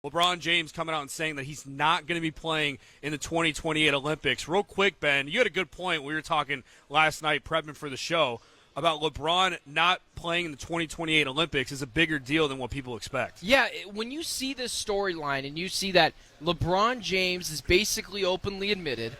LeBron James coming out and saying that he's not going to be playing in the 2028 Olympics. Real quick, Ben, you had a good point. We were talking last night, prepping for the show, about LeBron not playing in the 2028 Olympics is a bigger deal than what people expect. Yeah, when you see this storyline and you see that LeBron James is basically openly admitted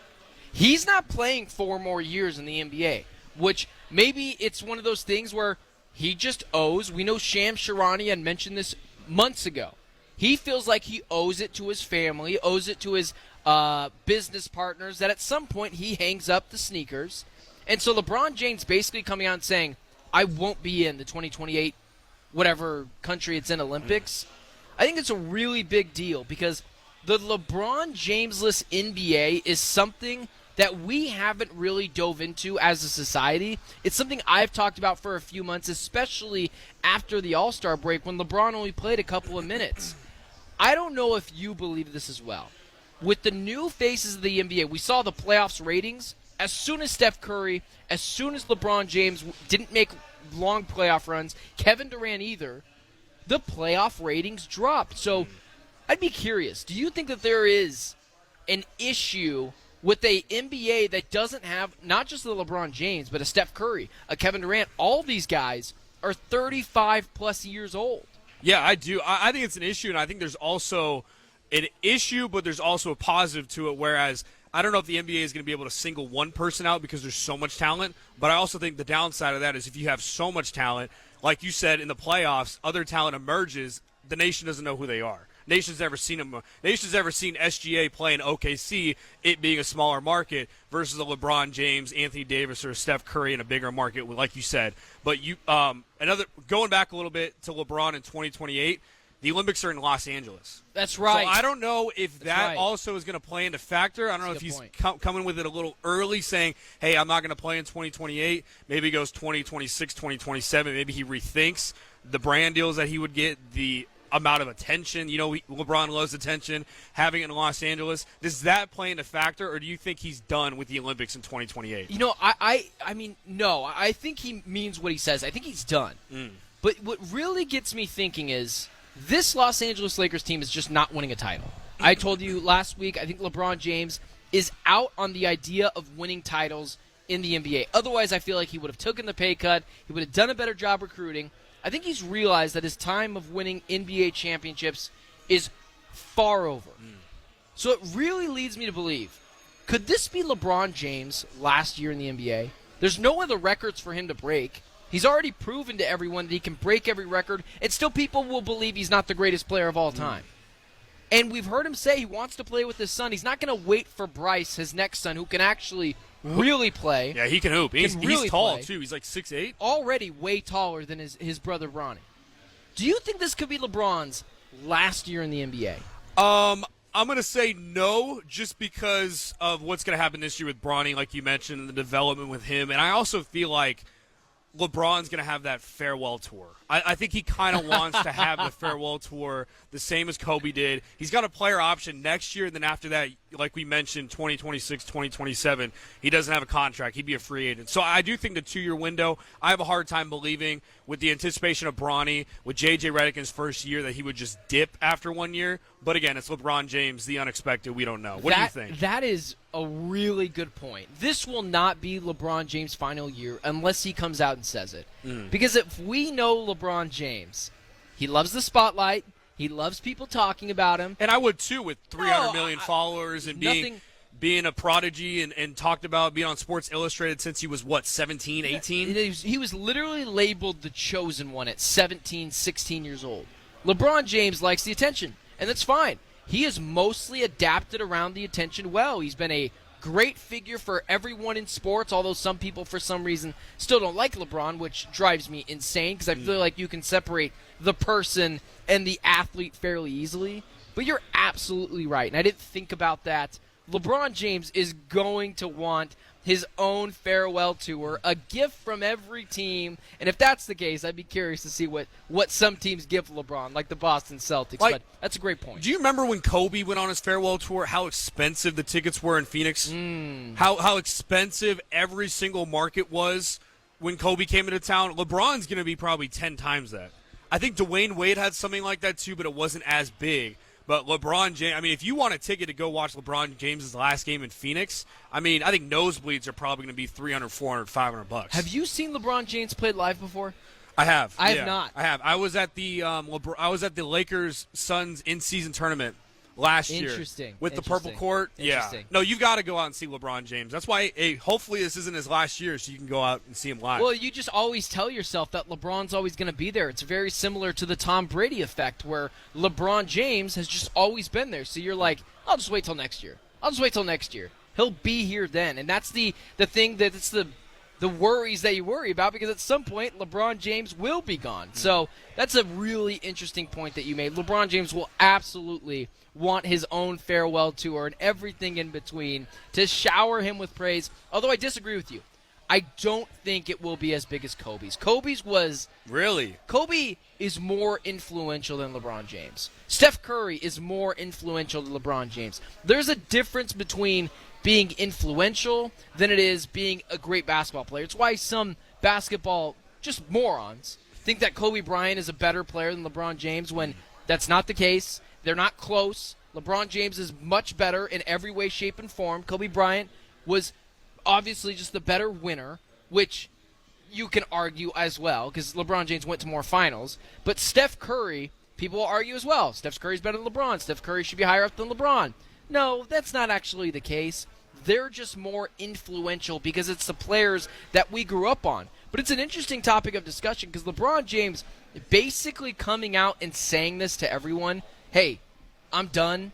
he's not playing 4 more years in the NBA, which maybe it's one of those things where he just owes. We know Shams Charania had mentioned this months ago. He feels like he owes it to his family, owes it to his business partners, that at some point he hangs up the sneakers. And so LeBron James basically coming out and saying, I won't be in the 2028 whatever country it's in Olympics. I think it's a really big deal because the LeBron James-less NBA is something that we haven't really dove into as a society. It's something I've talked about for a few months, especially after the All-Star break when LeBron only played a couple of minutes. I don't know if you believe this as well. With the new faces of the NBA, we saw the playoffs ratings. As soon as Steph Curry, as soon as LeBron James didn't make long playoff runs, Kevin Durant either, the playoff ratings dropped. So I'd be curious, do you think that there is an issue with a NBA that doesn't have not just the LeBron James, but a Steph Curry, a Kevin Durant? All these guys are 35-plus years old. Yeah, I do. I think it's an issue, and I think there's also an issue, but there's also a positive to it, whereas I don't know if the NBA is going to be able to single one person out because there's so much talent, but I also think the downside of that is if you have so much talent, like you said, in the playoffs, other talent emerges, the nation doesn't know who they are. Nation's never seen them. Nation's ever seen SGA play in OKC, it being a smaller market, versus a LeBron James, Anthony Davis, or Steph Curry in a bigger market, like you said. But you, going back a little bit to LeBron in 2028, the Olympics are in Los Angeles. That's right. So I don't know if that also is going to play into factor. I don't know if he's coming with it a little early, saying, hey, I'm not going to play in 2028. Maybe he goes 2026, 2027. Maybe he rethinks the brand deals that he would get, the amount of attention. You know, LeBron loves attention, having it in Los Angeles. Does that play into factor, or do you think he's done with the Olympics in 2028? You know, I mean, no. I think he means what he says. I think he's done. But what really gets me thinking is this Los Angeles Lakers team is just not winning a title. I told you last week, I think LeBron James is out on the idea of winning titles in the NBA. Otherwise, I feel like he would have taken the pay cut. He would have done a better job recruiting. I think he's realized that his time of winning NBA championships is far over. So it really leads me to believe, could this be LeBron James last year in the NBA? There's no other records for him to break. He's already proven to everyone that he can break every record, and still people will believe he's not the greatest player of all time. And we've heard him say he wants to play with his son. He's not going to wait for Bryce, his next son, who can actually really play. Yeah, he can hoop. He's tall, too. He's like 6'8". Already way taller than his brother Bronny. Do you think this could be LeBron's last year in the NBA? I'm going to say no, just because of what's going to happen this year with Bronny, like you mentioned, and the development with him. And I also feel like LeBron's going to have that farewell tour. I think he kind of wants to have the farewell tour the same as Kobe did. He's got a player option next year, and then after that, like we mentioned, 2026, 2027, he doesn't have a contract. He'd be a free agent. So I do think the 2-year window, I have a hard time believing with the anticipation of Bronny, with J.J. Redick in his first year, that he would just dip after 1 year. But again, it's LeBron James, the unexpected. We don't know. What do you think? That is a really good point. This will not be LeBron James' final year unless he comes out and says it. Because if we know LeBron James, he loves the spotlight. He loves people talking about him. And I would, too, with 300 million followers and being a prodigy and talked about being on Sports Illustrated since he was, 17, 18? He was literally labeled the chosen one at 17, 16 years old. LeBron James likes the attention, and that's fine. He has mostly adapted around the attention well. He's been a great figure for everyone in sports, although some people, for some reason, still don't like LeBron, which drives me insane because I feel like you can separate the person and the athlete fairly easily. But you're absolutely right, and I didn't think about that. LeBron James is going to want his own farewell tour, a gift from every team. And if that's the case, I'd be curious to see what some teams give LeBron, like the Boston Celtics. But that's a great point. Do you remember when Kobe went on his farewell tour, how expensive the tickets were in Phoenix? How expensive every single market was when Kobe came into town? LeBron's going to be probably 10 times that. I think Dwayne Wade had something like that too, but it wasn't as big. But LeBron James, I mean, if you want a ticket to go watch LeBron James' last game in Phoenix, I mean, I think nosebleeds are probably going to be $300, $400, $500. Have you seen LeBron James play live before? I have. I have not. I have. I was at the Lakers Suns in season tournament last year. Interesting. With the purple court. Interesting. Yeah. No, you've got to go out and see LeBron James. That's why. Hopefully, this isn't his last year, so you can go out and see him live. Well, you just always tell yourself that LeBron's always going to be there. It's very similar to the Tom Brady effect, where LeBron James has just always been there. So you're like, I'll just wait till next year. He'll be here then, and that's the thing that it's the worries that you worry about, because at some point LeBron James will be gone. So that's a really interesting point that you made. LeBron James will absolutely want his own farewell tour and everything in between to shower him with praise. Although I disagree with you. I don't think it will be as big as Kobe's. Really? Kobe is more influential than LeBron James. Steph Curry is more influential than LeBron James. There's a difference between being influential than it is being a great basketball player. It's why some basketball, just morons, think that Kobe Bryant is a better player than LeBron James when that's not the case. They're not close. LeBron James is much better in every way, shape, and form. Kobe Bryant was obviously just the better winner, which you can argue as well, because LeBron James went to more finals. But Steph Curry, people will argue as well. Steph Curry's better than LeBron. Steph Curry should be higher up than LeBron. No, that's not actually the case. They're just more influential because it's the players that we grew up on. But it's an interesting topic of discussion because LeBron James basically coming out and saying this to everyone, hey, I'm done.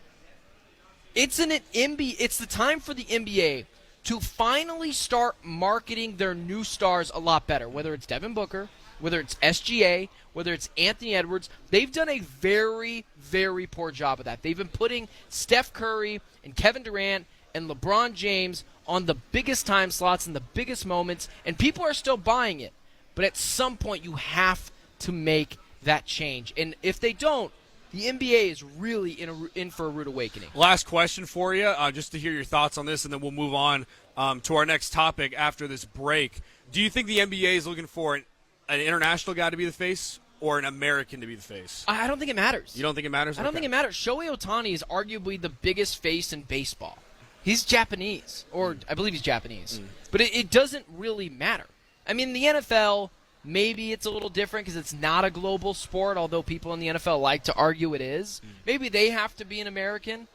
It's the time for the NBA to finally start marketing their new stars a lot better, whether it's Devin Booker, whether it's SGA, whether it's Anthony Edwards. They've done a very, very poor job of that. They've been putting Steph Curry and Kevin Durant and LeBron James on the biggest time slots and the biggest moments, and people are still buying it. But at some point, you have to make that change. And if they don't, the NBA is really in for a rude awakening. Last question for you, just to hear your thoughts on this, and then we'll move on to our next topic after this break. Do you think the NBA is looking for an international guy to be the face or an American to be the face? I don't think it matters. You don't think it matters? I don't think it matters. Shohei Ohtani is arguably the biggest face in baseball. He's Japanese, or I believe he's Japanese. But it doesn't really matter. I mean, the NFL, maybe it's a little different because it's not a global sport, although people in the NFL like to argue it is. Maybe they have to be an American.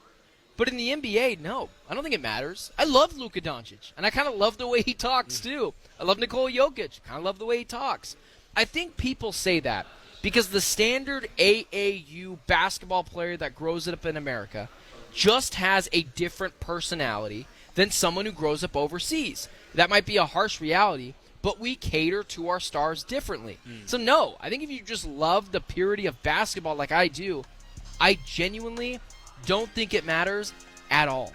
But in the NBA, no. I don't think it matters. I love Luka Doncic, and I kind of love the way he talks, too. I love Nikola Jokic. Kind of love the way he talks. I think people say that because the standard AAU basketball player that grows up in America just has a different personality than someone who grows up overseas. That might be a harsh reality, but we cater to our stars differently. So no, I think if you just love the purity of basketball like I do, I genuinely don't think it matters at all.